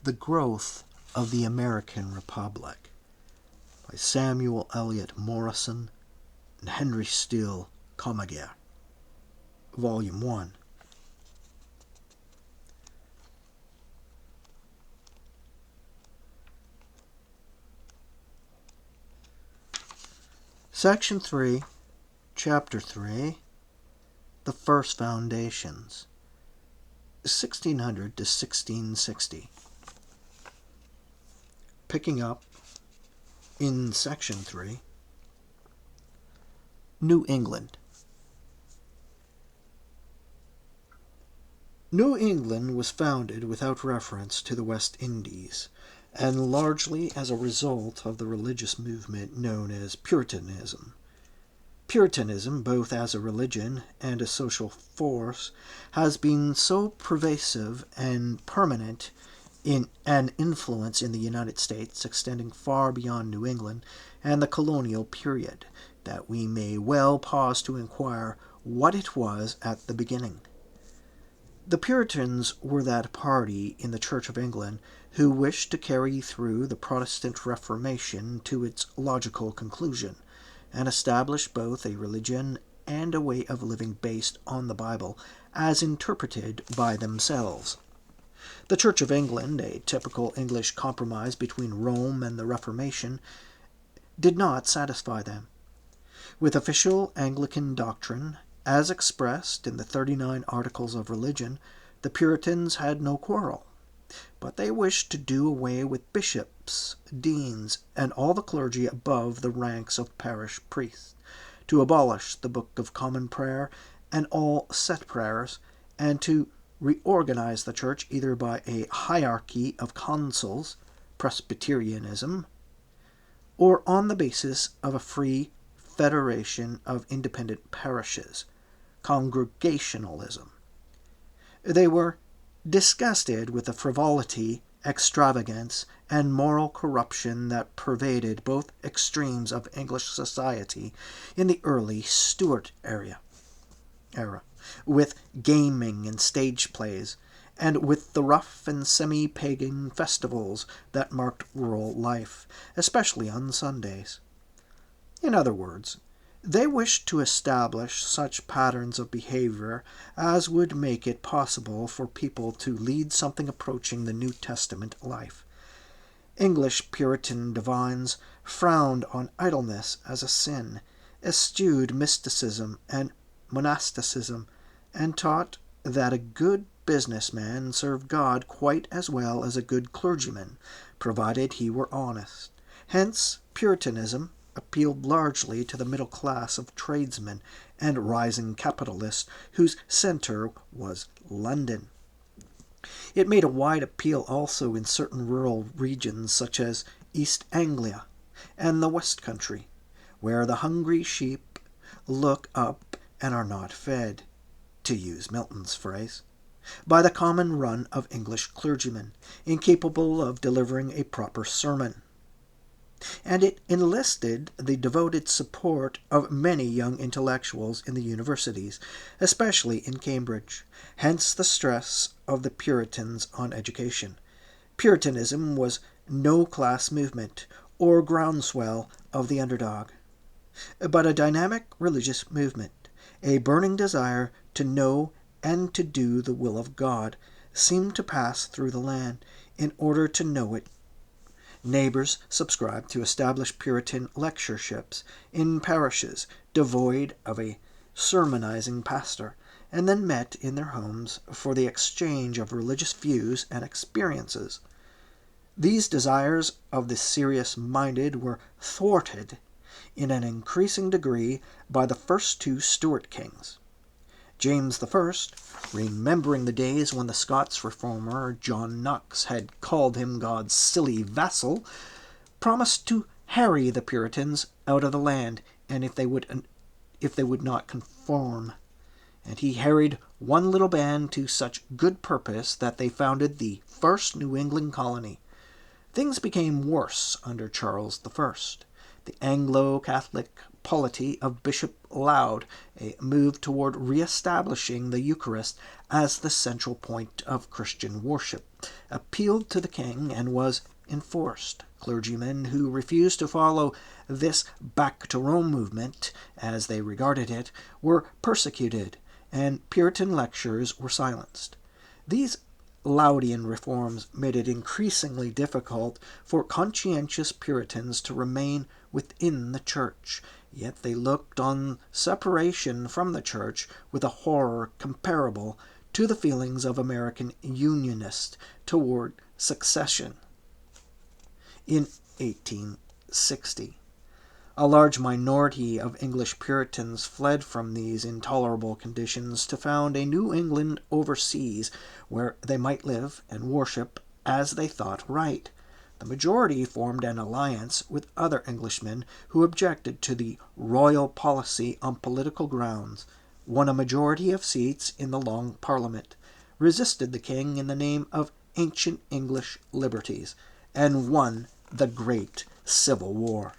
The Growth of the American Republic by Samuel Eliot Morison and Henry Steele Commager, Volume 1. Section 3, Chapter 3, The First Foundations, 1600 to 1660. Picking up in Section 3, New England. New England was founded without reference to the West Indies, and largely as a result of the religious movement known as Puritanism. Puritanism, both as a religion and a social force, has been so pervasive and permanent in an influence in the United States, extending far beyond New England and the colonial period, that we may well pause to inquire what it was at the beginning. The Puritans were that party in the Church of England who wished to carry through the Protestant Reformation to its logical conclusion, and establish both a religion and a way of living based on the Bible as interpreted by themselves. The Church of England, a typical English compromise between Rome and the Reformation, did not satisfy them. With official Anglican doctrine, as expressed in the 39 Articles of Religion, the Puritans had no quarrel, but they wished to do away with bishops, deans, and all the clergy above the ranks of parish priests, to abolish the Book of Common Prayer and all set prayers, and to reorganize the Church either by a hierarchy of consuls, Presbyterianism, or on the basis of a free federation of independent parishes, Congregationalism. They were disgusted with the frivolity, extravagance, and moral corruption that pervaded both extremes of English society in the early Stuart era, with gaming and stage plays, and with the rough and semi-pagan festivals that marked rural life, especially on Sundays. In other words, they wished to establish such patterns of behavior as would make it possible for people to lead something approaching the New Testament life. English Puritan divines frowned on idleness as a sin, eschewed mysticism and monasticism, and taught that a good businessman served God quite as well as a good clergyman, provided he were honest. Hence, Puritanism appealed largely to the middle class of tradesmen and rising capitalists whose center was London. It made a wide appeal also in certain rural regions such as East Anglia and the West Country, where the hungry sheep look up and are not fed, to use Milton's phrase, by the common run of English clergymen, incapable of delivering a proper sermon. And it enlisted the devoted support of many young intellectuals in the universities, especially in Cambridge. Hence the stress of the Puritans on education. Puritanism was no class movement or groundswell of the underdog, but a dynamic religious movement. A burning desire to know and to do the will of God seemed to pass through the land in order to know it. Neighbors subscribed to establish Puritan lectureships in parishes devoid of a sermonizing pastor, and then met in their homes for the exchange of religious views and experiences. These desires of the serious-minded were thwarted in an increasing degree by the first two Stuart kings. James I, remembering the days when the Scots reformer John Knox had called him God's silly vassal, promised to harry the Puritans out of the land, and if they would not conform. And he harried one little band to such good purpose that they founded the first New England colony. Things became worse under Charles I. The Anglo-Catholic polity of Bishop Laud, a move toward re-establishing the Eucharist as the central point of Christian worship, appealed to the king and was enforced. Clergymen who refused to follow this back to Rome movement, as they regarded it, were persecuted, and Puritan lectures were silenced. These Laudian reforms made it increasingly difficult for conscientious Puritans to remain within the Church, yet they looked on separation from the Church with a horror comparable to the feelings of American Unionists toward secession in 1860. A large minority of English Puritans fled from these intolerable conditions to found a New England overseas where they might live and worship as they thought right. The majority formed an alliance with other Englishmen who objected to the royal policy on political grounds, won a majority of seats in the Long Parliament, resisted the king in the name of ancient English liberties, and won the Great Civil War.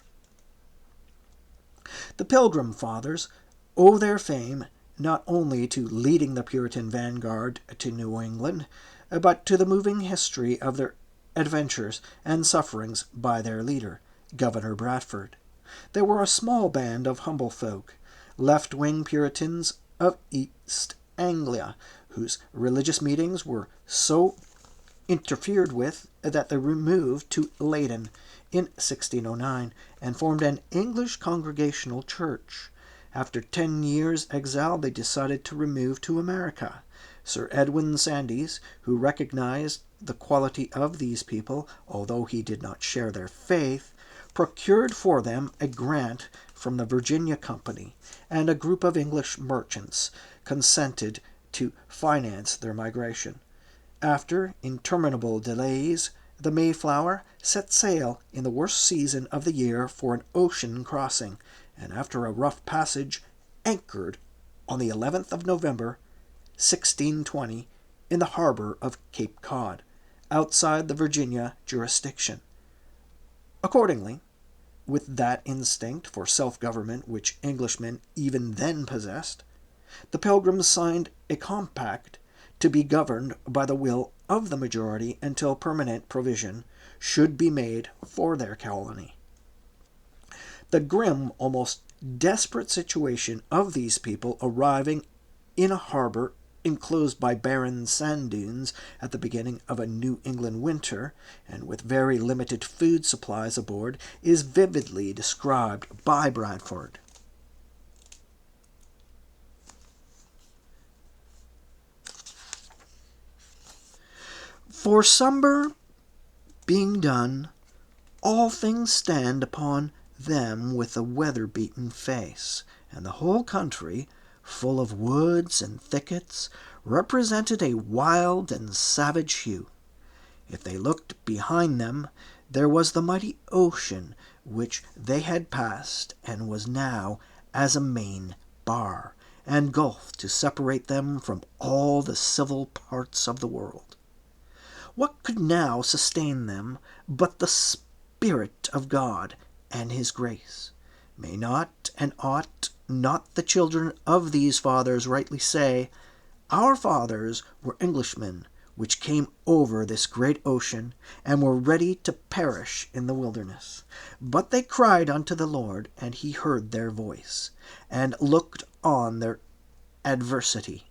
The Pilgrim Fathers owe their fame not only to leading the Puritan vanguard to New England, but to the moving history of their adventures and sufferings by their leader, Governor Bradford. They were a small band of humble folk, left-wing Puritans of East Anglia, whose religious meetings were so interfered with that they removed to Leyden in 1609 and formed an English Congregational Church. After 10 years' exile, they decided to remove to America. Sir Edwin Sandys, who recognized the quality of these people, although he did not share their faith, procured for them a grant from the Virginia Company, and a group of English merchants consented to finance their migration. After interminable delays, the Mayflower set sail in the worst season of the year for an ocean crossing, and after a rough passage, anchored on the 11th of November, 1620, in the harbor of Cape Cod, outside the Virginia jurisdiction. Accordingly, with that instinct for self-government which Englishmen even then possessed, the Pilgrims signed a compact to be governed by the will of the majority until permanent provision should be made for their colony. The grim, almost desperate situation of these people arriving in a harbor enclosed by barren sand dunes at the beginning of a New England winter, and with very limited food supplies aboard, is vividly described by Bradford. For summer being done, all things stand upon them with a weather-beaten face, and the whole country, full of woods and thickets, represented a wild and savage hue. If they looked behind them, there was the mighty ocean which they had passed, and was now as a main bar, and gulf to separate them from all the civil parts of the world. What could now sustain them but the Spirit of God and His grace? May not and ought not the children of these fathers rightly say, "Our fathers were Englishmen, which came over this great ocean, and were ready to perish in the wilderness. But they cried unto the Lord, and He heard their voice, and looked on their adversity.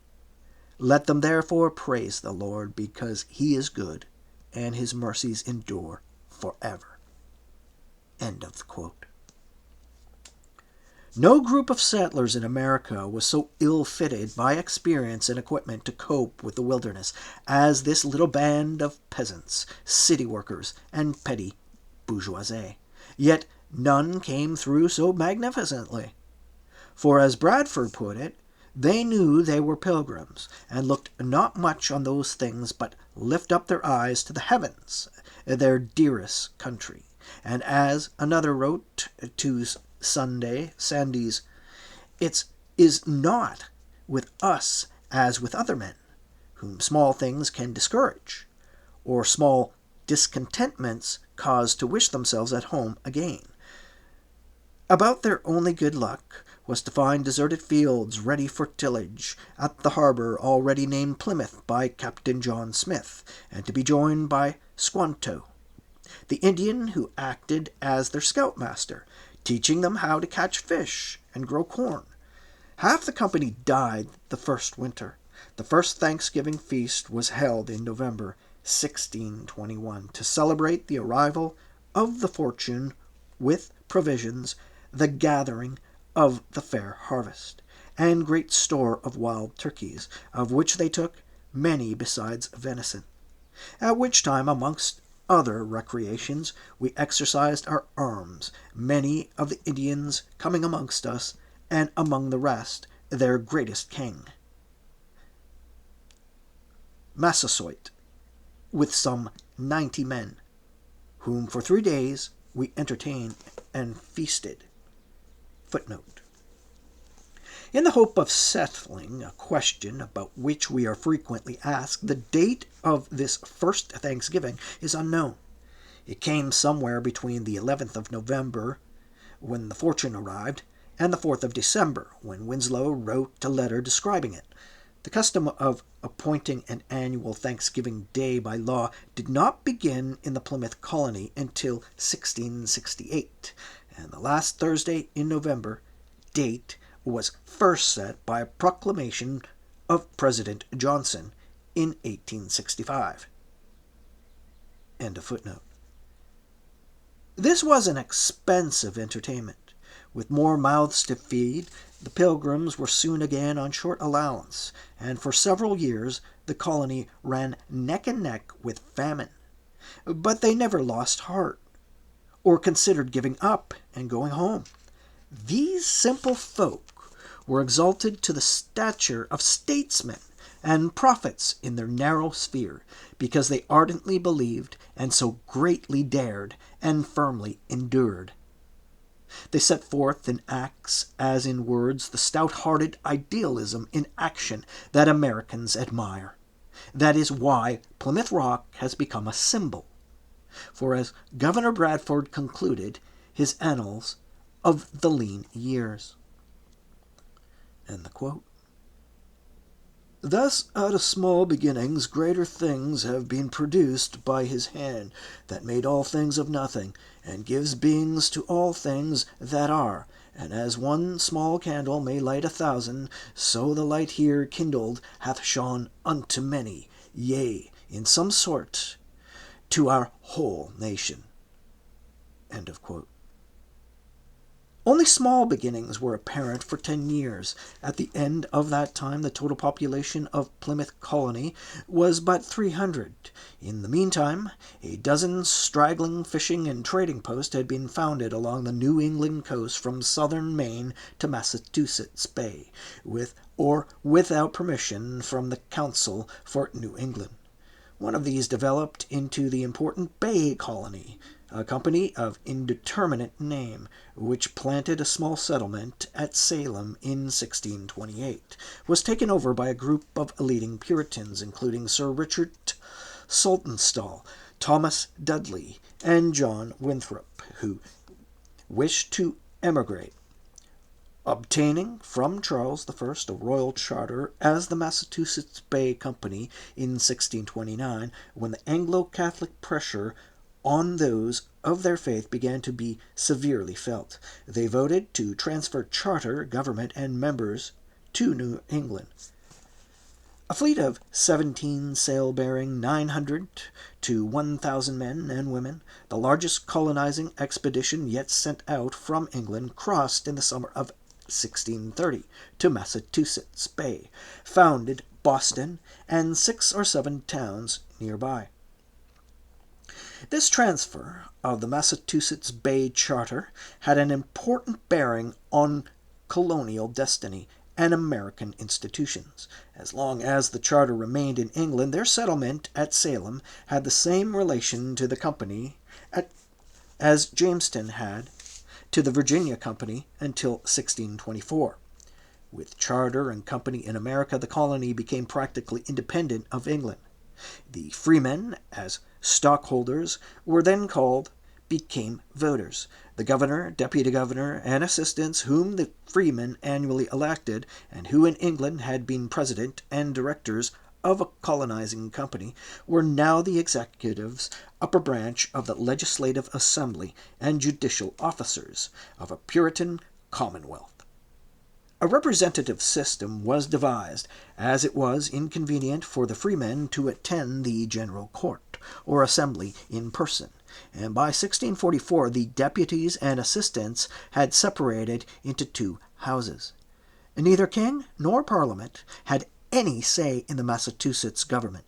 Let them therefore praise the Lord, because He is good, and His mercies endure forever." End of the quote. No group of settlers in America was so ill-fitted by experience and equipment to cope with the wilderness as this little band of peasants, city workers, and petty bourgeoisie. Yet none came through so magnificently. For as Bradford put it, they knew they were pilgrims, and looked not much on those things, but lift up their eyes to the heavens, their dearest country. And as another wrote to Sandys, "It is not with us as with other men, whom small things can discourage, or small discontentments cause to wish themselves at home again. About their only good luck was to find deserted fields ready for tillage at the harbor already named Plymouth by Captain John Smith, and to be joined by Squanto, the Indian who acted as their scoutmaster, teaching them how to catch fish and grow corn. Half the company died the first winter. The first Thanksgiving feast was held in November 1621 to celebrate the arrival of the fortune with provisions, the gathering of the fair harvest, and great store of wild turkeys, of which they took many besides venison. At which time, amongst other recreations, we exercised our arms, many of the Indians coming amongst us, and among the rest their greatest king, Massasoit, with some 90 men, whom for 3 days we entertained and feasted. Footnote. In the hope of settling a question about which we are frequently asked, the date of this first Thanksgiving is unknown. It came somewhere between the 11th of November, when the fortune arrived, and the 4th of December, when Winslow wrote a letter describing it. The custom of appointing an annual Thanksgiving Day by law did not begin in the Plymouth colony until 1668, and the last Thursday in November date was first set by a proclamation of President Johnson in 1865. End of footnote. This was an expensive entertainment. With more mouths to feed, the Pilgrims were soon again on short allowance, and for several years the colony ran neck and neck with famine. But they never lost heart, or considered giving up and going home. These simple folk were exalted to the stature of statesmen and prophets in their narrow sphere, because they ardently believed and so greatly dared and firmly endured. They set forth in acts as in words the stout-hearted idealism in action that Americans admire. That is why Plymouth Rock has become a symbol. For as Governor Bradford concluded his annals of the lean years. End the quote. Thus, out of small beginnings, greater things have been produced by his hand, that made all things of nothing, and gives beings to all things that are. And as one small candle may light 1,000, so the light here kindled hath shone unto many, yea, in some sort, to our whole nation. End of quote. Only small beginnings were apparent for 10 years. At the end of that time, the total population of Plymouth Colony was but 300. In the meantime, a dozen straggling fishing and trading posts had been founded along the New England coast from southern Maine to Massachusetts Bay, with or without permission from the Council for New England. One of these developed into the important Bay Colony, a company of indeterminate name, which planted a small settlement at Salem in 1628, was taken over by a group of leading Puritans, including Sir Richard Saltonstall, Thomas Dudley, and John Winthrop, who wished to emigrate, obtaining from Charles I a royal charter as the Massachusetts Bay Company in 1629, when the Anglo-Catholic pressure on those of their faith began to be severely felt. They voted to transfer charter, government, and members to New England. A fleet of 17 sail bearing 900 to 1,000 men and women, the largest colonizing expedition yet sent out from England, crossed in the summer of 1630 to Massachusetts Bay, founded Boston and 6 or 7 towns nearby. This transfer of the Massachusetts Bay Charter had an important bearing on colonial destiny and American institutions. As long as the charter remained in England, their settlement at Salem had the same relation to the company as Jamestown had to the Virginia Company until 1624. With charter and company in America, the colony became practically independent of England. The freemen, as stockholders, were then called became voters. The governor, deputy governor, and assistants whom the freemen annually elected, and who in England had been president and directors of a colonizing company, were now the executives, upper branch of the legislative assembly, and judicial officers of a Puritan commonwealth. A representative system was devised, as it was inconvenient for the freemen to attend the general court or assembly in person, and by 1644 the deputies and assistants had separated into two houses. Neither king nor parliament had any say in the Massachusetts government.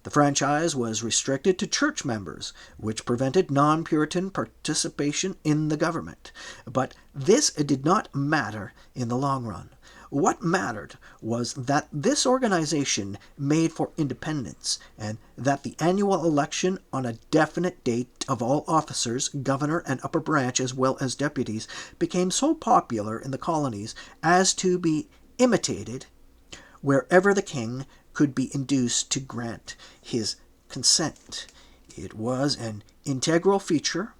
The franchise was restricted to church members, which prevented non-Puritan participation in the government. But this did not matter in the long run. What mattered was that this organization made for independence, and that the annual election on a definite date of all officers, governor and upper branch as well as deputies, became so popular in the colonies as to be imitated wherever the king could be induced to grant his consent. It was an integral feature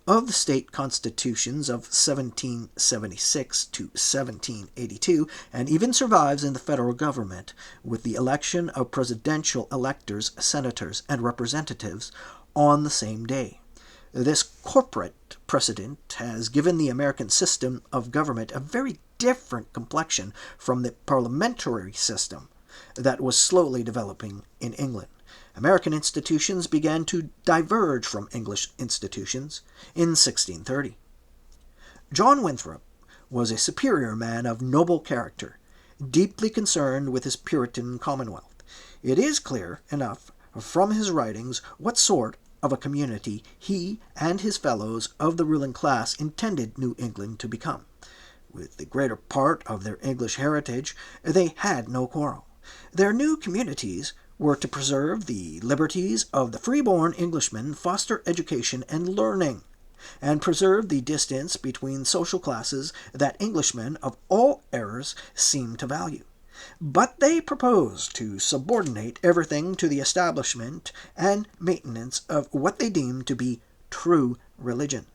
of the state constitutions of 1776 to 1782, and even survives in the federal government, with the election of presidential electors, senators, and representatives on the same day. This corporate precedent has given the American system of government a very different complexion from the parliamentary system that was slowly developing in England. American institutions began to diverge from English institutions in 1630. John Winthrop was a superior man of noble character, deeply concerned with his Puritan commonwealth. It is clear enough from his writings what sort of a community he and his fellows of the ruling class intended New England to become. With the greater part of their English heritage, they had no quarrel. Their new communities were to preserve the liberties of the freeborn Englishman, foster education and learning, and preserve the distance between social classes that Englishmen of all eras seemed to value. But they proposed to subordinate everything to the establishment and maintenance of what they deemed to be true religion.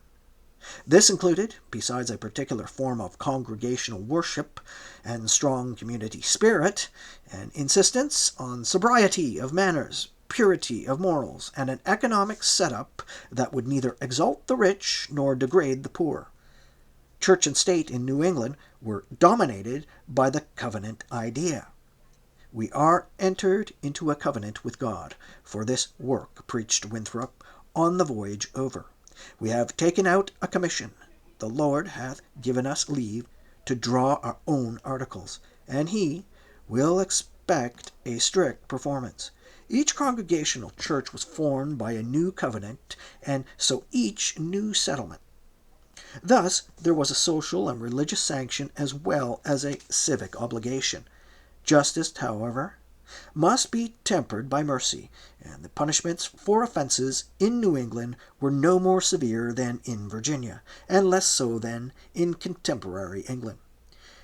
This included, besides a particular form of congregational worship and strong community spirit, an insistence on sobriety of manners, purity of morals, and an economic setup that would neither exalt the rich nor degrade the poor. Church and state in New England were dominated by the covenant idea. We are entered into a covenant with God. For this work, preached Winthrop on the voyage over. We have taken out a commission. The Lord hath given us leave to draw our own articles, and he will expect a strict performance. Each congregational church was formed by a new covenant, and so each new settlement. Thus, there was a social and religious sanction as well as a civic obligation. Justice, however, must be tempered by mercy, and the punishments for offenses in New England were no more severe than in Virginia, and less so than in contemporary England.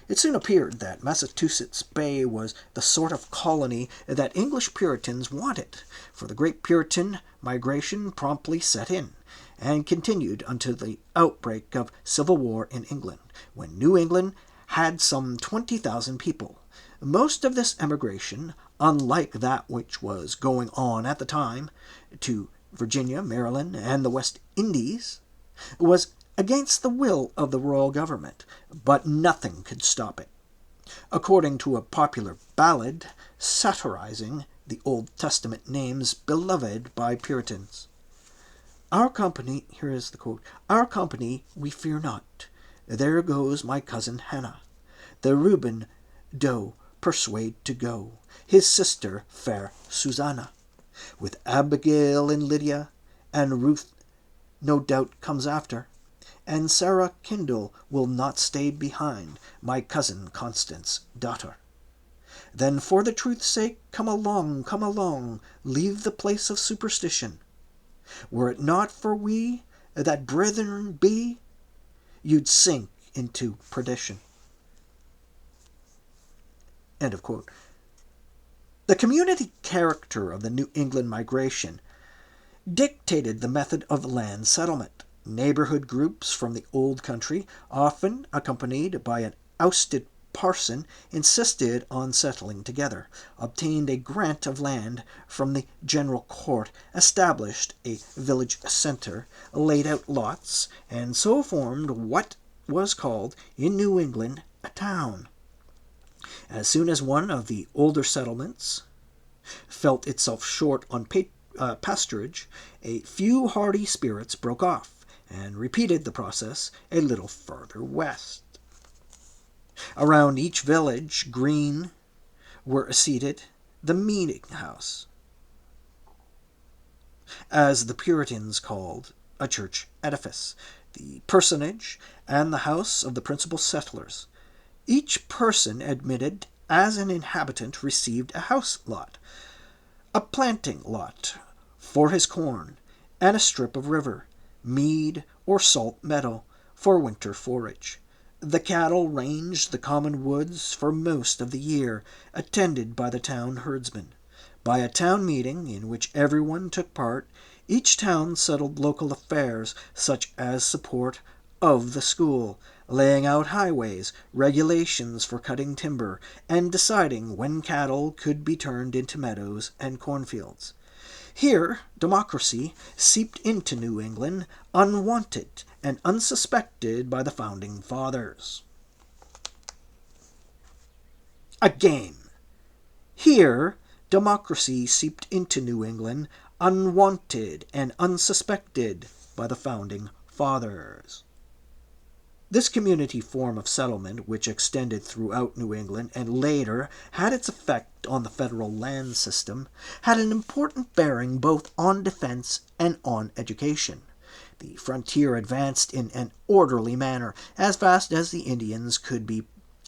It soon appeared that Massachusetts Bay was the sort of colony that English Puritans wanted, for the great Puritan migration promptly set in, and continued until the outbreak of civil war in England, when New England had some 20,000 people. Most of this emigration, unlike that which was going on at the time to Virginia, Maryland, and the West Indies, was against the will of the royal government, but nothing could stop it. According to a popular ballad satirizing the Old Testament names beloved by Puritans, "Our company," here is the quote, "Our company we fear not. There goes my cousin Hannah. The Reuben doe persuade to go, his sister fair Susanna. With Abigail and Lydia, and Ruth no doubt comes after, and Sarah Kindle will not stay behind, my cousin Constance' daughter. Then for the truth's sake come along, leave the place of superstition. Were it not for we that brethren be, you'd sink into perdition." End of quote. The community character of the New England migration dictated the method of land settlement. Neighborhood groups from the old country, often accompanied by an ousted parson, insisted on settling together, obtained a grant of land from the general court, established a village centre, laid out lots, and so formed what was called in New England a town. As soon as one of the older settlements felt itself short on pasturage, a few hardy spirits broke off and repeated the process a little further west. Around each village green were seated the meeting house, as the Puritans called a church edifice, the parsonage, and the house of the principal settlers. Each person admitted as an inhabitant received a house lot, a planting lot for his corn, and a strip of river, mead, or salt meadow for winter forage. The cattle ranged the common woods for most of the year, attended by the town herdsman. By a town meeting in which everyone took part, each town settled local affairs, such as support of the school, laying out highways, regulations for cutting timber, and deciding when cattle could be turned into meadows and cornfields. Here democracy seeped into New England, unwanted and unsuspected by the founding fathers. Again, here democracy seeped into New England, unwanted and unsuspected by the founding fathers. This community form of settlement, which extended throughout New England and later had its effect on the federal land system, had an important bearing both on defense and on education. The frontier advanced in an orderly manner as fast as the Indians could be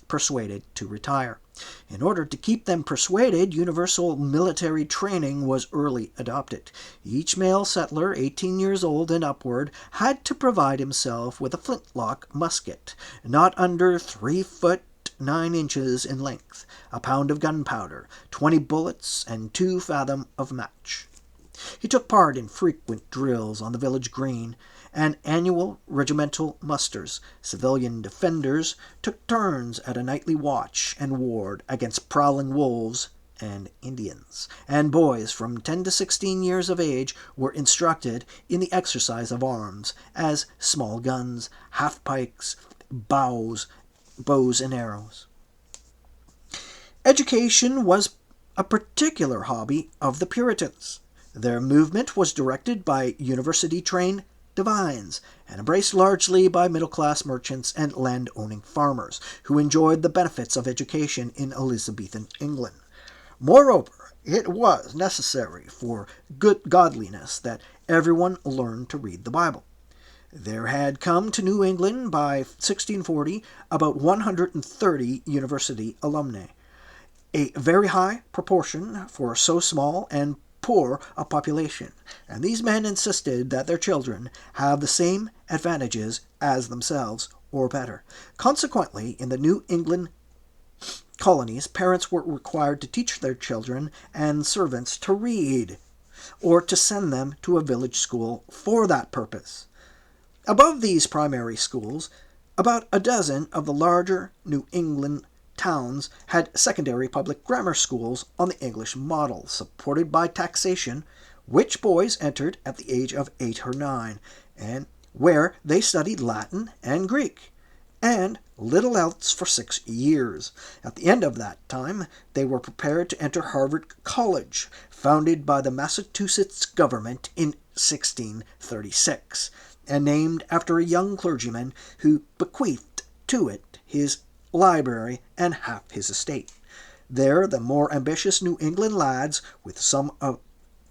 persuaded to retire. In order to keep them persuaded, universal military training was early adopted. Each male settler, 18 years old and upward, had to provide himself with a flintlock musket, not under 3 foot 9 inches in length, a pound of gunpowder, 20 bullets, and 2 fathom of match. He took part in frequent drills on the village green and annual regimental musters. Civilian defenders took turns at a nightly watch and ward against prowling wolves and Indians, and boys from 10 to 16 years of age were instructed in the exercise of arms, as small guns, half-pikes, bows and arrows. Education was a particular hobby of the Puritans. Their movement was directed by university-trained divines and embraced largely by middle-class merchants and land-owning farmers who enjoyed the benefits of education in Elizabethan England. Moreover, it was necessary for good godliness that everyone learn to read the Bible. There had come to New England by 1640 about 130 university alumni, a very high proportion for so small and poor a population, and these men insisted that their children have the same advantages as themselves, or better. Consequently, in the New England colonies, parents were required to teach their children and servants to read, or to send them to a village school for that purpose. Above these primary schools, about a dozen of the larger New England towns had secondary public grammar schools on the English model, supported by taxation, which boys entered at the age of 8 or 9, and where they studied Latin and Greek, and little else for 6 years. At the end of that time, they were prepared to enter Harvard College, founded by the Massachusetts government in 1636, and named after a young clergyman who bequeathed to it his library and half his estate. There, the more ambitious New England lads, with some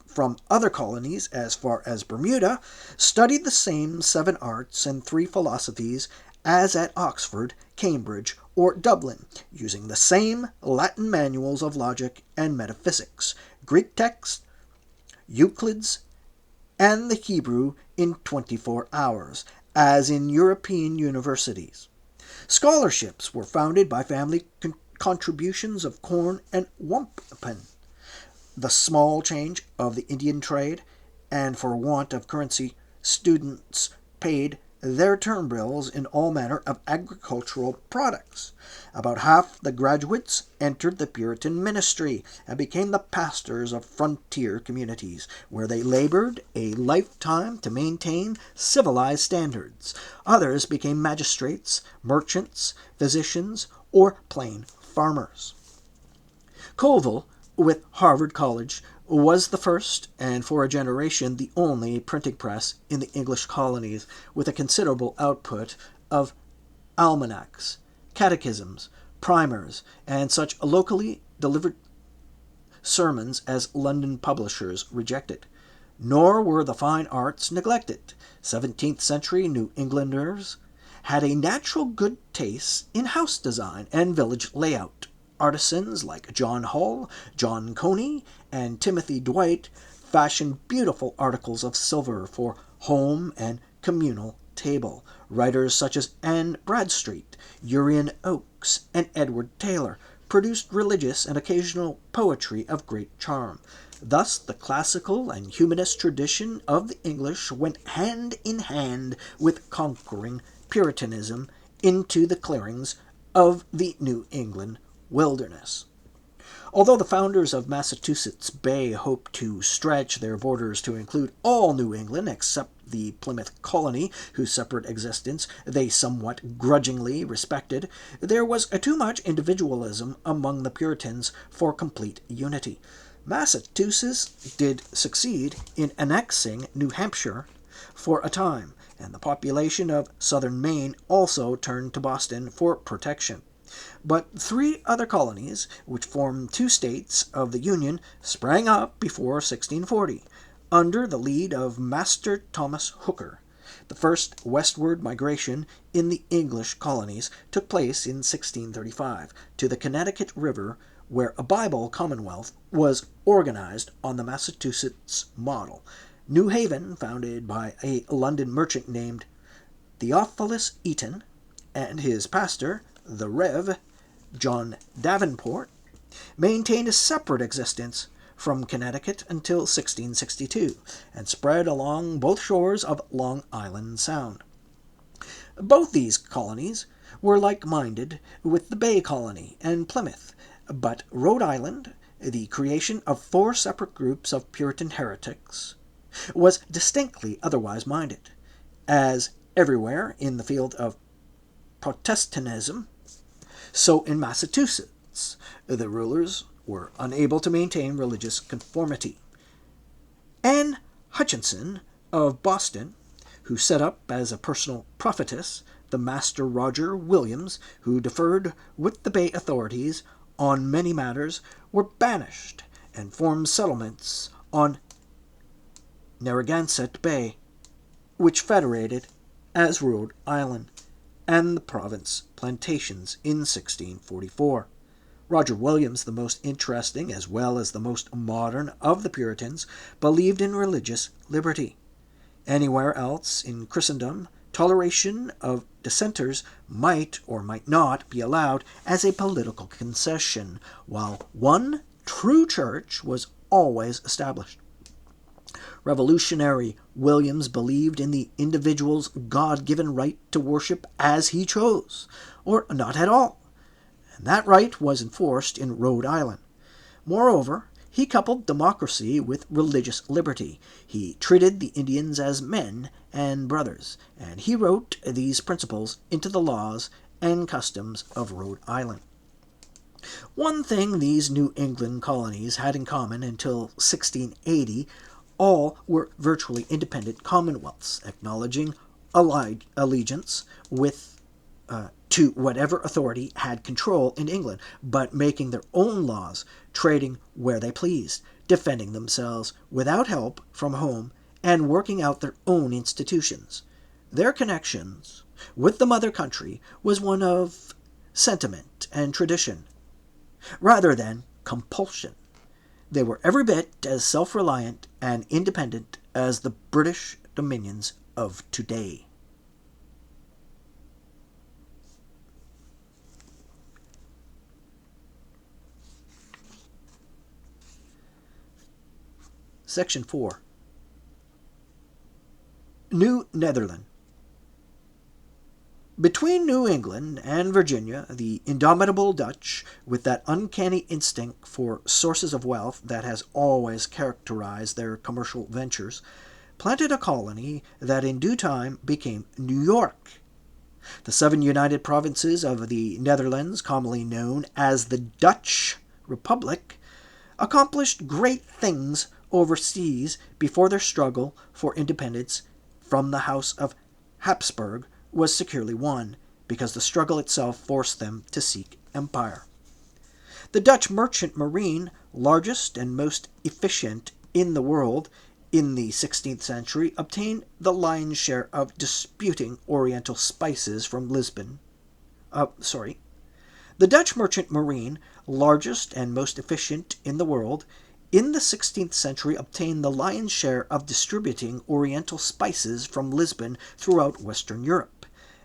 from other colonies as far as Bermuda, studied the same 7 arts and 3 philosophies as at Oxford, Cambridge, or Dublin, using the same Latin manuals of logic and metaphysics, Greek texts, Euclid's, and the Hebrew in 24 hours, as in European universities. Scholarships were founded by family contributions of corn and wampum, the small change of the Indian trade, and for want of currency, students paid their term bills in all manner of agricultural products. About half the graduates entered the Puritan ministry and became the pastors of frontier communities, where they labored a lifetime to maintain civilized standards. Others became magistrates, merchants, physicians, or plain farmers. Colville, with Harvard College, was the first, and for a generation the only, printing press in the English colonies, with a considerable output of almanacs, catechisms, primers, and such locally delivered sermons as London publishers rejected. Nor were the fine arts neglected. 17th-century New Englanders had a natural good taste in house design and village layout. Artisans like John Hull, John Coney, and Timothy Dwight fashioned beautiful articles of silver for home and communal table. Writers such as Anne Bradstreet, Urian Oakes, and Edward Taylor produced religious and occasional poetry of great charm. Thus the classical and humanist tradition of the English went hand in hand with conquering Puritanism into the clearings of the New England wilderness. Although the founders of Massachusetts Bay hoped to stretch their borders to include all New England except the Plymouth colony, whose separate existence they somewhat grudgingly respected, there was too much individualism among the Puritans for complete unity. Massachusetts did succeed in annexing New Hampshire for a time, and the population of southern Maine also turned to Boston for protection. But 3 other colonies, which formed 2 states of the Union, sprang up before 1640, under the lead of Master Thomas Hooker. The first westward migration in the English colonies took place in 1635 to the Connecticut River, where a Bible Commonwealth was organized on the Massachusetts model. New Haven, founded by a London merchant named Theophilus Eaton, and his pastor, the Rev. John Davenport, maintained a separate existence from Connecticut until 1662, and spread along both shores of Long Island Sound. Both these colonies were like-minded with the Bay Colony and Plymouth, but Rhode Island, the creation of 4 separate groups of Puritan heretics, was distinctly otherwise minded. As everywhere in the field of Protestantism, so in Massachusetts, the rulers were unable to maintain religious conformity. Anne Hutchinson of Boston, who set up as a personal prophetess the Master Roger Williams, who differed with the Bay authorities on many matters, were banished and formed settlements on Narragansett Bay, which federated as Rhode Island and the province plantations in 1644. Roger Williams, the most interesting as well as the most modern of the Puritans, believed in religious liberty. Anywhere else in Christendom, toleration of dissenters might or might not be allowed as a political concession, while one true church was always established. Revolutionary Williams believed in the individual's God-given right to worship as he chose, or not at all, and that right was enforced in Rhode Island. Moreover, he coupled democracy with religious liberty. He treated the Indians as men and brothers, and he wrote these principles into the laws and customs of Rhode Island. One thing these New England colonies had in common until 1680, all were virtually independent commonwealths, acknowledging allegiance to whatever authority had control in England, but making their own laws, trading where they pleased, defending themselves without help from home, and working out their own institutions. Their connections with the mother country was one of sentiment and tradition, rather than compulsion. They were every bit as self-reliant and independent as the British dominions of today. Section 4. New Netherland. Between New England and Virginia, the indomitable Dutch, with that uncanny instinct for sources of wealth that has always characterized their commercial ventures, planted a colony that in due time became New York. The 7 united provinces of the Netherlands, commonly known as the Dutch Republic, accomplished great things overseas before their struggle for independence from the House of Habsburg was securely won, because the struggle itself forced them to seek empire. The Dutch merchant marine, largest and most efficient in the world in the 16th century, obtained the lion's share of disputing Oriental spices from Lisbon. The Dutch merchant marine, largest and most efficient in the world, in the 16th century obtained the lion's share of distributing Oriental spices from Lisbon throughout Western Europe.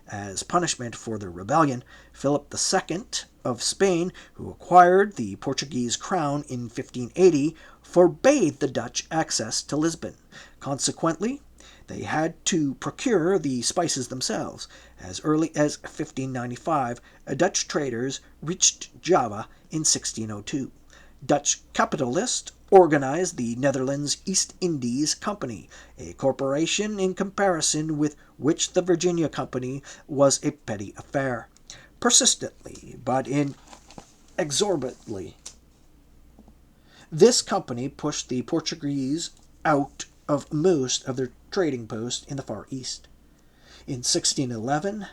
As punishment for their rebellion, Philip II of Spain, who acquired the Portuguese crown in 1580, forbade the Dutch access to Lisbon. Consequently, they had to procure the spices themselves. As early as 1595, Dutch traders reached Java in 1602. Dutch capitalists organized the Netherlands East Indies Company, a corporation in comparison with which the Virginia Company was a petty affair. Persistently, but inexorably, this company pushed the Portuguese out of most of their trading posts in the Far East. In 1611,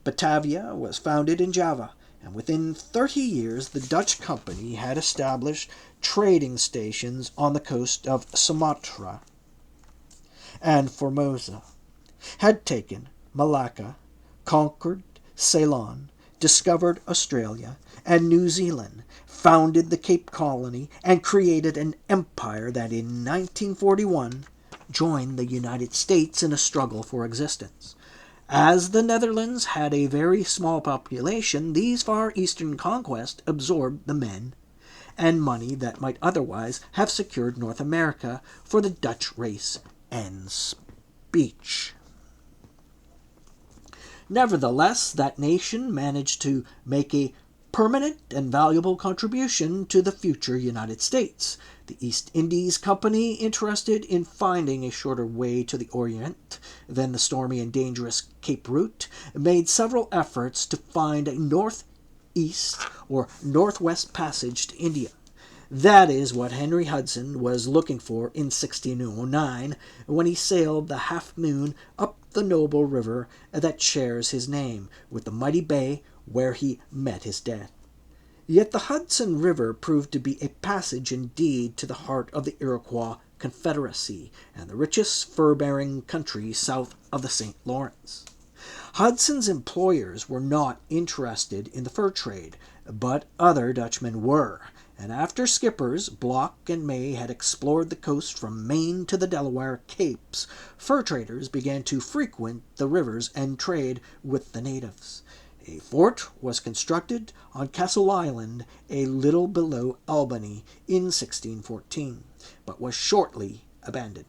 Batavia was founded in Java, and within 30 years the Dutch company had established trading stations on the coast of Sumatra and Formosa, had taken Malacca, conquered Ceylon, discovered Australia and New Zealand, founded the Cape Colony, and created an empire that in 1941 joined the United States in a struggle for existence. As the Netherlands had a very small population, these Far Eastern conquests absorbed the men and money that might otherwise have secured North America for the Dutch race and speech. Nevertheless, that nation managed to make a permanent and valuable contribution to the future United States. The East Indies Company, interested in finding a shorter way to the Orient than the stormy and dangerous Cape route, made several efforts to find a northeast or northwest passage to India. That is what Henry Hudson was looking for in 1609 when he sailed the Half Moon up the noble river that shares his name with the mighty bay where he met his death. Yet the Hudson River proved to be a passage indeed to the heart of the Iroquois Confederacy and the richest fur-bearing country south of the St. Lawrence. Hudson's employers were not interested in the fur trade, but other Dutchmen were, and after skippers Block and May had explored the coast from Maine to the Delaware Capes, fur traders began to frequent the rivers and trade with the natives. A fort was constructed on Castle Island, a little below Albany, in 1614, but was shortly abandoned.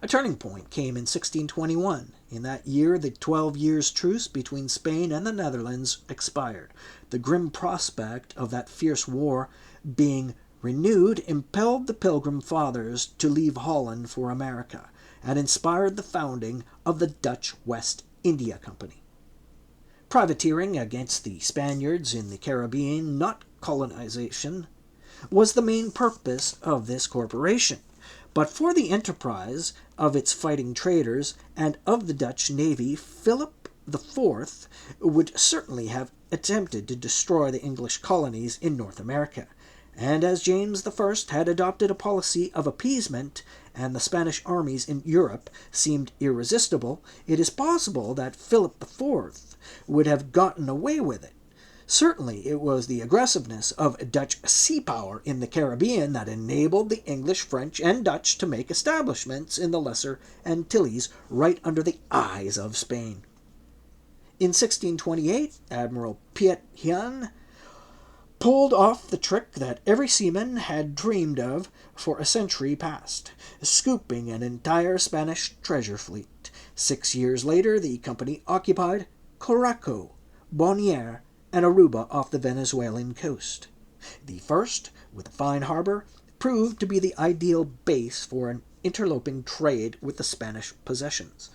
A turning point came in 1621. In that year, the 12 years' truce between Spain and the Netherlands expired. The grim prospect of that fierce war being renewed impelled the Pilgrim Fathers to leave Holland for America, and inspired the founding of the Dutch West India Company. Privateering against the Spaniards in the Caribbean, not colonization, was the main purpose of this corporation. But for the enterprise of its fighting traders and of the Dutch navy, Philip IV would certainly have attempted to destroy the English colonies in North America. And as James I had adopted a policy of appeasement, and the Spanish armies in Europe seemed irresistible, it is possible that Philip IV would have gotten away with it. Certainly it was the aggressiveness of Dutch sea power in the Caribbean that enabled the English, French, and Dutch to make establishments in the Lesser Antilles right under the eyes of Spain. In 1628, Admiral Piet Hein pulled off the trick that every seaman had dreamed of for a century past, scooping an entire Spanish treasure fleet. 6 years later, the company occupied Curaçao, Bonaire, and Aruba off the Venezuelan coast. The first, with a fine harbor, proved to be the ideal base for an interloping trade with the Spanish possessions.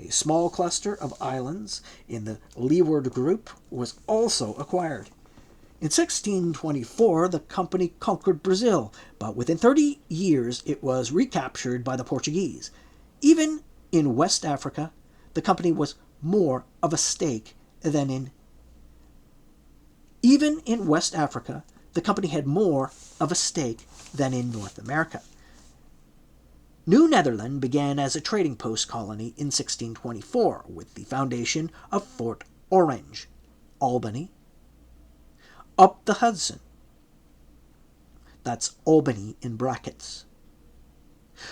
A small cluster of islands in the Leeward Group was also acquired. In 1624, the company conquered Brazil, but within 30 years it was recaptured by the Portuguese. Even in West Africa, the company was more of a stake than in Even in West Africa, the company had more of a stake than in North America. New Netherland began as a trading post colony in 1624 with the foundation of Fort Orange, Albany, up the Hudson. That's Albany in brackets.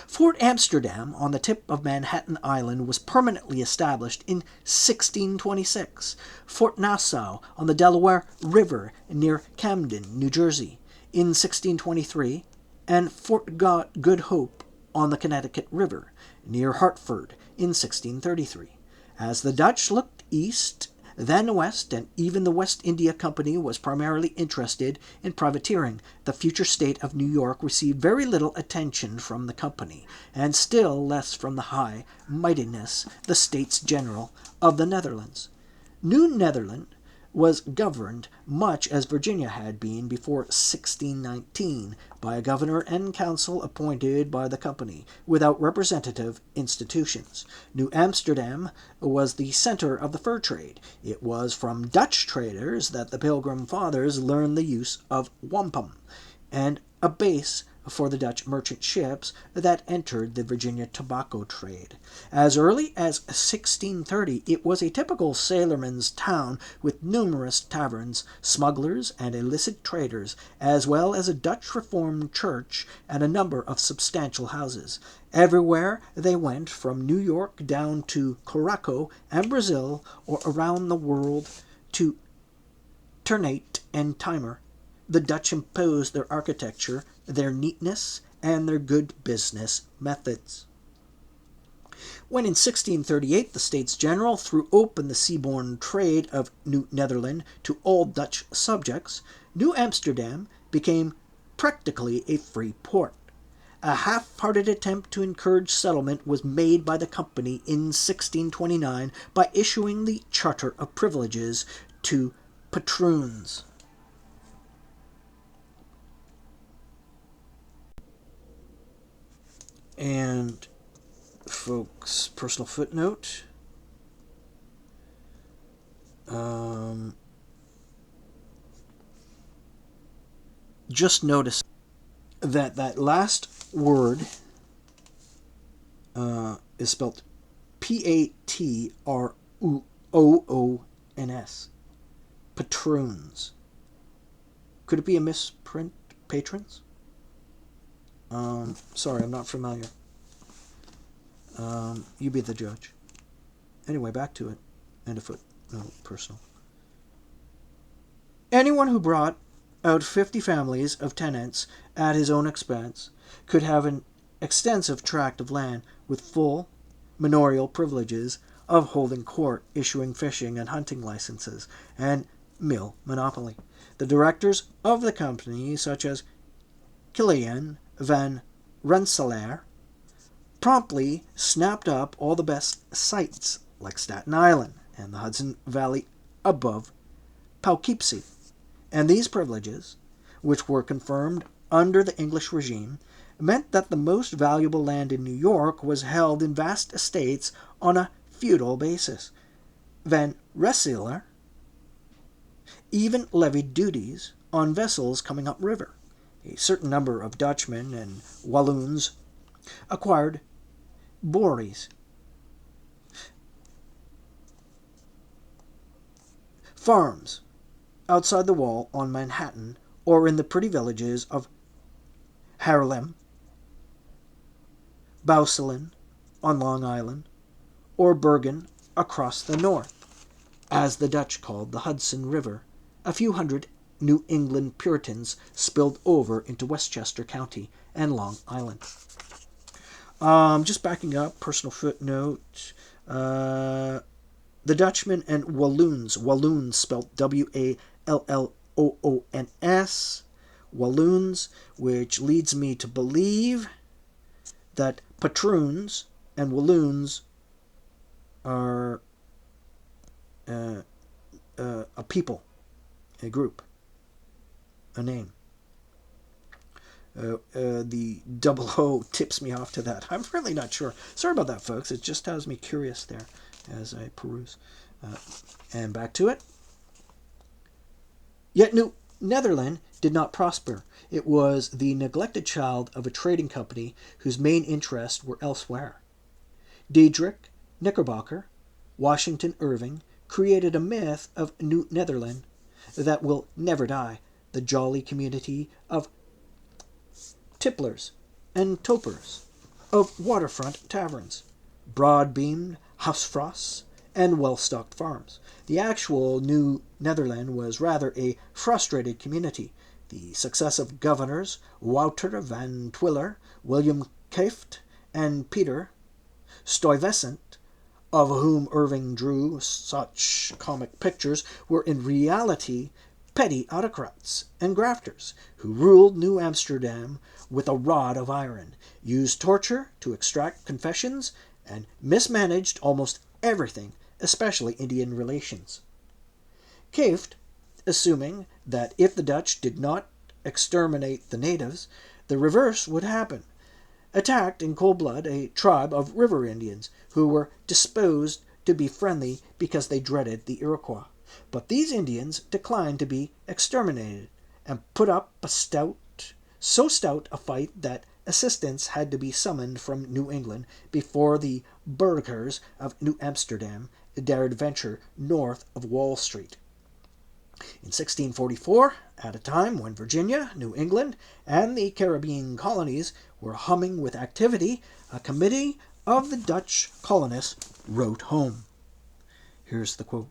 Fort Amsterdam on the tip of Manhattan Island was permanently established in 1626. Fort Nassau on the Delaware River near Camden, New Jersey, in 1623, and Fort Good Hope on the Connecticut River near Hartford in 1633. As the Dutch looked east, then west, and even the West India Company was primarily interested in privateering, the future state of New York received very little attention from the company, and still less from the high mightiness, the States General of the Netherlands. New Netherland was governed much as Virginia had been before 1619, by a governor and council appointed by the company, without representative institutions. New Amsterdam was the center of the fur trade. It was from Dutch traders that the Pilgrim Fathers learned the use of wampum, and a base for the Dutch merchant ships that entered the Virginia tobacco trade. As early as 1630, it was a typical sailorman's town with numerous taverns, smugglers, and illicit traders, as well as a Dutch Reformed church and a number of substantial houses. Everywhere they went, from New York down to Curaçao and Brazil, or around the world to Ternate and Timor, the Dutch imposed their architecture, their neatness, and their good business methods. When in 1638 the States General threw open the seaborne trade of New Netherland to all Dutch subjects, New Amsterdam became practically a free port. A half-hearted attempt to encourage settlement was made by the company in 1629 by issuing the Charter of Privileges to patroons. And, folks, personal footnote. Just notice that last word is spelled Patroons. Patroons. Could it be a misprint? Patrons? Sorry, I'm not familiar. You be the judge. Anyway, back to it. End of footnote, personal. Anyone who brought out 50 families of tenants at his own expense could have an extensive tract of land with full manorial privileges of holding court, issuing fishing and hunting licenses, and mill monopoly. The directors of the company, such as Kilian van Rensselaer, promptly snapped up all the best sites, like Staten Island and the Hudson Valley above Poughkeepsie. And these privileges, which were confirmed under the English regime, meant that the most valuable land in New York was held in vast estates on a feudal basis. Van Rensselaer even levied duties on vessels coming upriver. A certain number of Dutchmen and Walloons acquired bouries, farms outside the wall on Manhattan or in the pretty villages of Haarlem, Bouwselen on Long Island, or Bergen across the north, as the Dutch called the Hudson River, a few hundred New England Puritans spilled over into Westchester County and Long Island. Just backing up, personal footnote. The Dutchmen and Walloons spelled Walloons, Walloons, which leads me to believe that patroons and Walloons are a people, a group, a name. The double O tips me off to that. I'm really not sure. Sorry about that, folks. It just has me curious there as I peruse. And back to it. Yet New Netherland did not prosper. It was the neglected child of a trading company whose main interests were elsewhere. Diedrich Knickerbocker, Washington Irving, created a myth of New Netherland that will never die, the jolly community of tipplers and topers, of waterfront taverns, broad-beamed housefrosts, and well-stocked farms. The actual New Netherland was rather a frustrated community. The successive governors, Wouter van Twiller, William Kieft, and Peter Stuyvesant, of whom Irving drew such comic pictures, were in reality petty autocrats and grafters who ruled New Amsterdam with a rod of iron, used torture to extract confessions, and mismanaged almost everything, especially Indian relations. Kieft, assuming that if the Dutch did not exterminate the natives, the reverse would happen, attacked in cold blood a tribe of river Indians who were disposed to be friendly because they dreaded the Iroquois. But these Indians declined to be exterminated and put up so stout a fight that assistance had to be summoned from New England before the burghers of New Amsterdam dared venture north of Wall Street. In 1644, at a time when Virginia, New England, and the Caribbean colonies were humming with activity, a committee of the Dutch colonists wrote home. Here's the quote.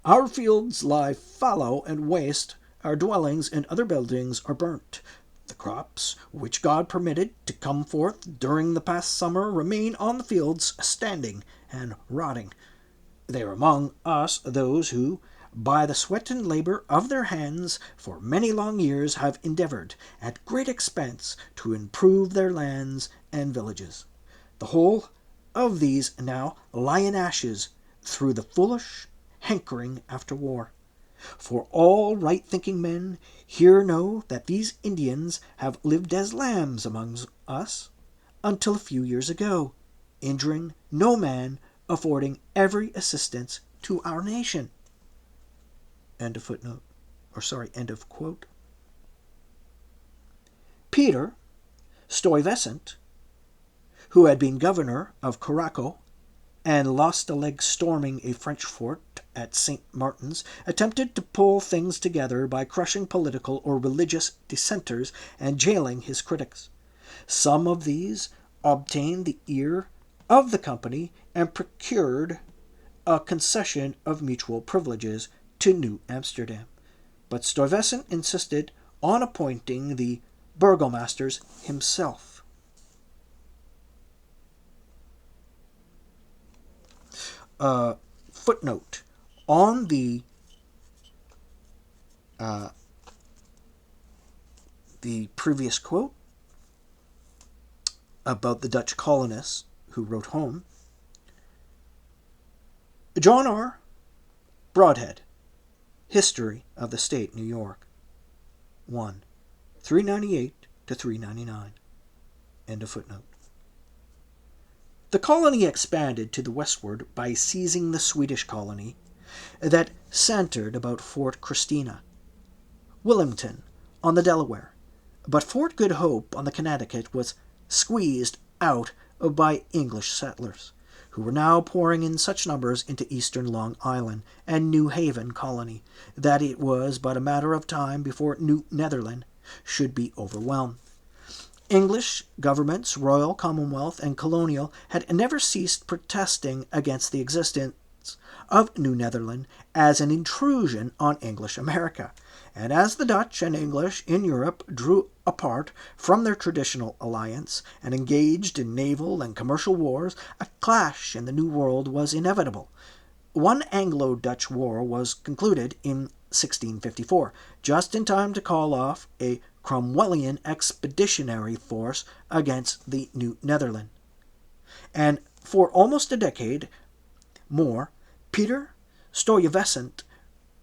Our fields lie fallow and waste, our dwellings and other buildings are burnt. The crops, which God permitted to come forth during the past summer, remain on the fields standing and rotting. They are among us those who, by the sweat and labor of their hands, for many long years have endeavored, at great expense, to improve their lands and villages. The whole of these now lie in ashes through the foolish hankering after war. For all right-thinking men here know that these Indians have lived as lambs among us until a few years ago, injuring no man, affording every assistance to our nation. End of footnote. End of quote. Peter Stuyvesant, who had been governor of Curaçao and lost a leg storming a French fort at St. Martin's, attempted to pull things together by crushing political or religious dissenters and jailing his critics. Some of these obtained the ear of the company and procured a concession of mutual privileges to New Amsterdam. But Stuyvesant insisted on appointing the burgomasters himself. Footnote on the previous quote about the Dutch colonists who wrote home. John R. Broadhead, History of the State, New York, 1, 398 to 399. End of footnote. The colony expanded to the westward by seizing the Swedish colony that centered about Fort Christina, Wilmington on the Delaware, but Fort Good Hope on the Connecticut was squeezed out by English settlers, who were now pouring in such numbers into eastern Long Island and New Haven colony that it was but a matter of time before New Netherland should be overwhelmed. English governments, royal, commonwealth, and colonial, had never ceased protesting against the existence rights of New Netherland as an intrusion on English America. And as the Dutch and English in Europe drew apart from their traditional alliance and engaged in naval and commercial wars, a clash in the New World was inevitable. One Anglo-Dutch war was concluded in 1654, just in time to call off a Cromwellian expeditionary force against the New Netherland. And for almost a decade more, Peter Stuyvesant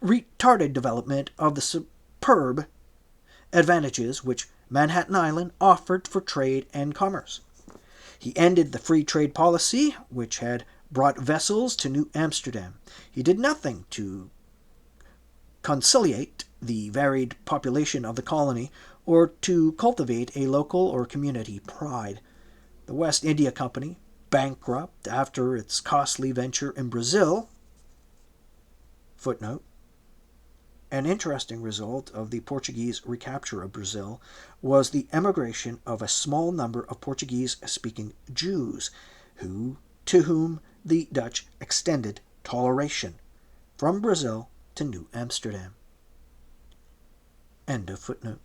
retarded development of the superb advantages which Manhattan Island offered for trade and commerce. He ended the free trade policy which had brought vessels to New Amsterdam. He did nothing to conciliate the varied population of the colony or to cultivate a local or community pride. The West India Company, bankrupt after its costly venture in Brazil, footnote, an interesting result of the Portuguese recapture of Brazil was the emigration of a small number of Portuguese-speaking Jews to whom the Dutch extended toleration from Brazil to New Amsterdam. End of footnote.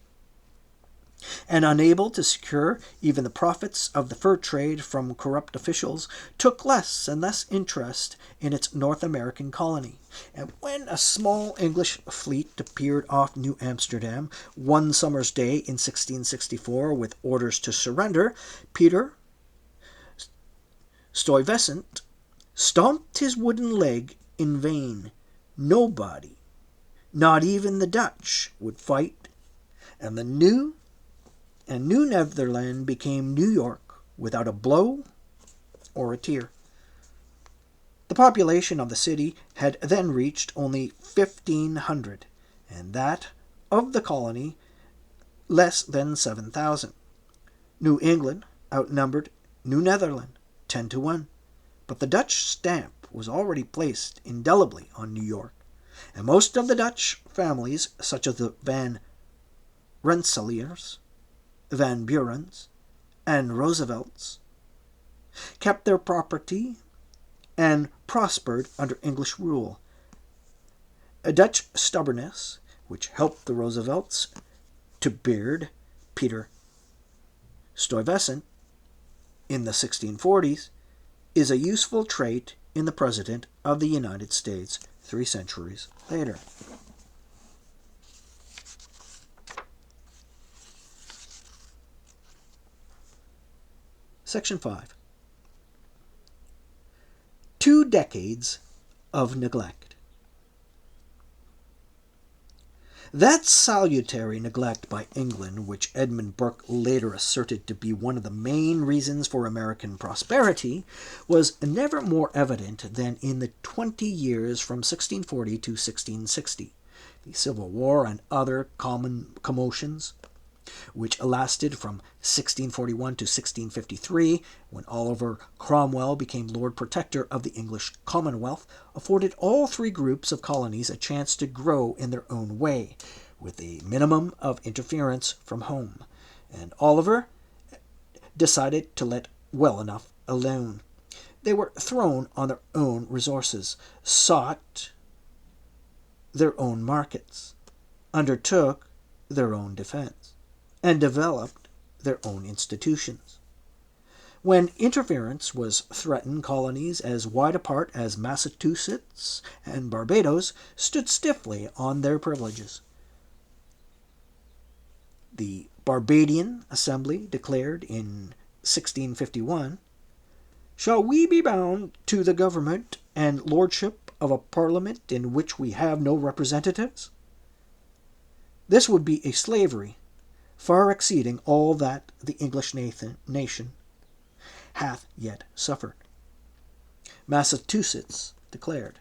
And unable to secure even the profits of the fur trade from corrupt officials, took less and less interest in its North American colony. And when a small English fleet appeared off New Amsterdam one summer's day in 1664 with orders to surrender, Peter Stuyvesant stomped his wooden leg in vain. Nobody, not even the Dutch, would fight, and New Netherland became New York without a blow or a tear. The population of the city had then reached only 1,500, and that of the colony less than 7,000. New England outnumbered New Netherland 10-1, but the Dutch stamp was already placed indelibly on New York, and most of the Dutch families, such as the Van Rensselaers, Van Burens, and Roosevelts, kept their property and prospered under English rule. A Dutch stubbornness, which helped the Roosevelts to beard Peter Stuyvesant in the 1640s, is a useful trait in the President of the United States 3 centuries later. Section 5. 2 decades of neglect. That salutary neglect by England, which Edmund Burke later asserted to be one of the main reasons for American prosperity, was never more evident than in the 20 years from 1640 to 1660, the Civil War and other common commotions, which lasted from 1641 to 1653, when Oliver Cromwell became Lord Protector of the English Commonwealth, afforded all 3 groups of colonies a chance to grow in their own way, with a minimum of interference from home, and Oliver decided to let well enough alone. They were thrown on their own resources, sought their own markets, undertook their own defense, and developed their own institutions. When interference was threatened, colonies as wide apart as Massachusetts and Barbados stood stiffly on their privileges. The Barbadian Assembly declared in 1651, "Shall we be bound to the government and lordship of a parliament in which we have no representatives? This would be a slavery far exceeding all that the English nation hath yet suffered." Massachusetts declared,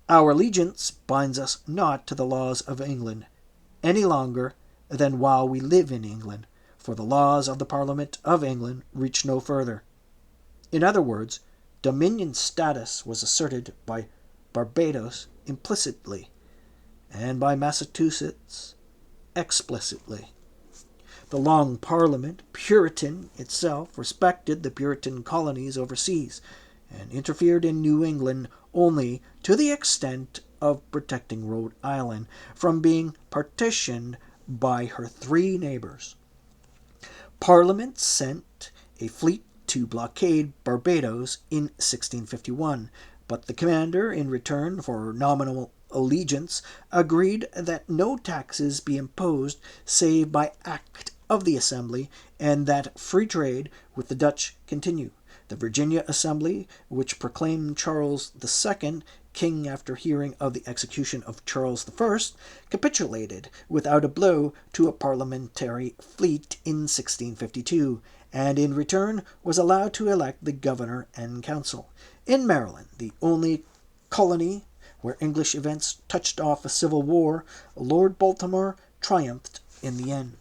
"Our allegiance binds us not to the laws of England any longer than while we live in England, for the laws of the Parliament of England reach no further." In other words, dominion status was asserted by Barbados implicitly, and by Massachusetts explicitly. The Long Parliament, Puritan itself, respected the Puritan colonies overseas, and interfered in New England only to the extent of protecting Rhode Island from being partitioned by her three neighbors. Parliament sent a fleet to blockade Barbados in 1651, but the commander, in return for nominal allegiance, agreed that no taxes be imposed save by act of the Assembly, and that free trade with the Dutch continue. The Virginia Assembly, which proclaimed Charles II king after hearing of the execution of Charles I, capitulated without a blow to a parliamentary fleet in 1652, and in return was allowed to elect the governor and council. In Maryland, the only colony where English events touched off a civil war, Lord Baltimore triumphed in the end.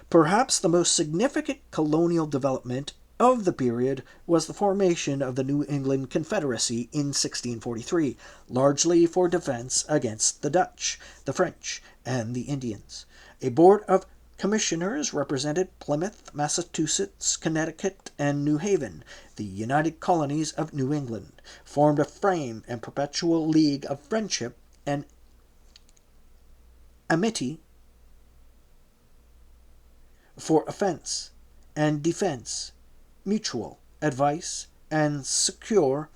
Perhaps the most significant colonial development of the period was the formation of the New England Confederacy in 1643, largely for defense against the Dutch, the French, and the Indians. A board of commissioners represented Plymouth, Massachusetts, Connecticut, and New Haven, the United Colonies of New England, formed a frame and perpetual league of friendship and amity for offense and defense, mutual advice and succor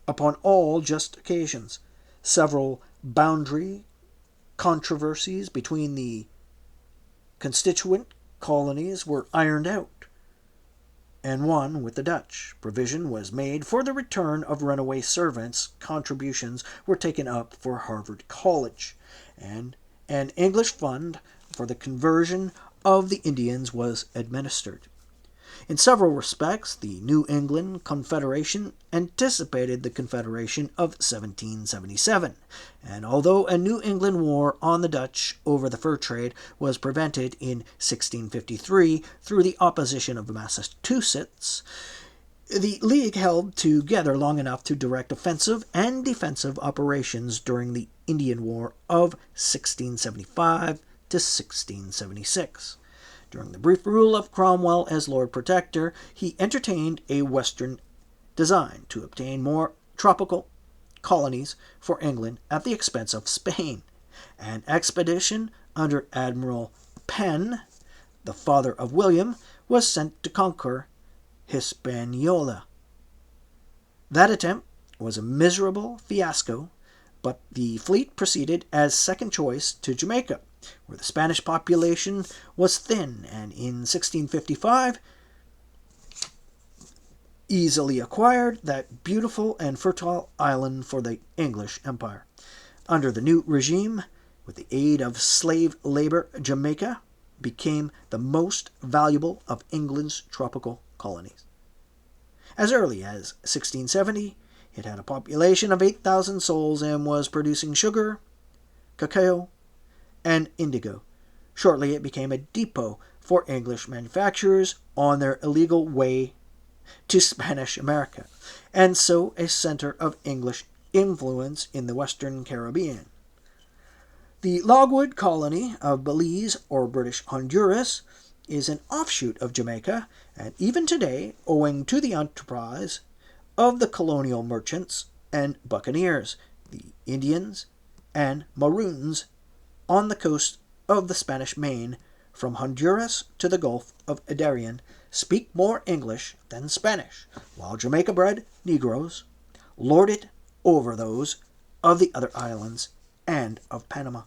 upon all just occasions. Several boundary controversies between the constituent colonies were ironed out, and one with the Dutch. Provision was made for the return of runaway servants. Contributions were taken up for Harvard College, and an English fund for the conversion of the Indians was administered. In several respects, the New England Confederation anticipated the Confederation of 1777, and although a New England war on the Dutch over the fur trade was prevented in 1653 through the opposition of Massachusetts, the League held together long enough to direct offensive and defensive operations during the Indian War of 1675 to 1676. During the brief rule of Cromwell as Lord Protector, he entertained a Western design to obtain more tropical colonies for England at the expense of Spain. An expedition under Admiral Penn, the father of William, was sent to conquer Hispaniola. That attempt was a miserable fiasco, but the fleet proceeded as second choice to Jamaica, where the Spanish population was thin, and in 1655 easily acquired that beautiful and fertile island for the English Empire. Under the new regime, with the aid of slave labor, Jamaica became the most valuable of England's tropical colonies. As early as 1670, it had a population of 8,000 souls and was producing sugar, cacao, and indigo. Shortly it became a depot for English manufacturers on their illegal way to Spanish America, and so a center of English influence in the Western Caribbean. The logwood colony of Belize, or British Honduras, is an offshoot of Jamaica, and even today, owing to the enterprise of the colonial merchants and buccaneers, the Indians and Maroons on the coast of the Spanish Main, from Honduras to the Gulf of Darien, speak more English than Spanish, while Jamaica-bred Negroes lord it over those of the other islands and of Panama.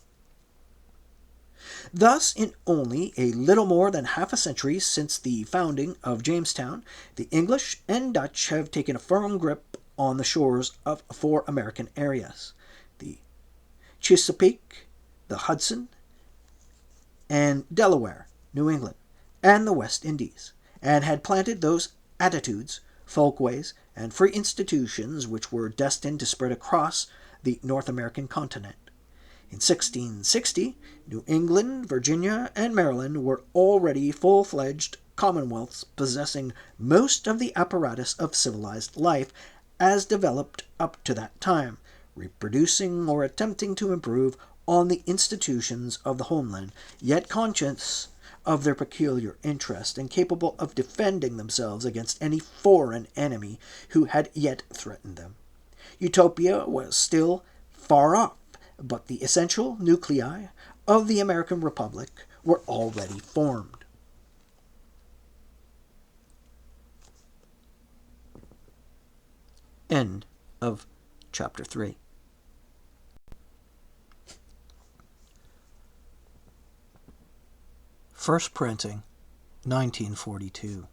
Thus, in only a little more than half a century since the founding of Jamestown, the English and Dutch have taken a firm grip on the shores of four American areas: the Chesapeake, the Hudson, and Delaware, New England, and the West Indies, and had planted those attitudes, folkways, and free institutions which were destined to spread across the North American continent. In 1660, New England, Virginia, and Maryland were already full-fledged commonwealths possessing most of the apparatus of civilized life as developed up to that time, reproducing or attempting to improve on the institutions of the homeland, yet conscious of their peculiar interest and capable of defending themselves against any foreign enemy who had yet threatened them. Utopia was still far off, but the essential nuclei of the American Republic were already formed. End of chapter 3. First printing, 1942.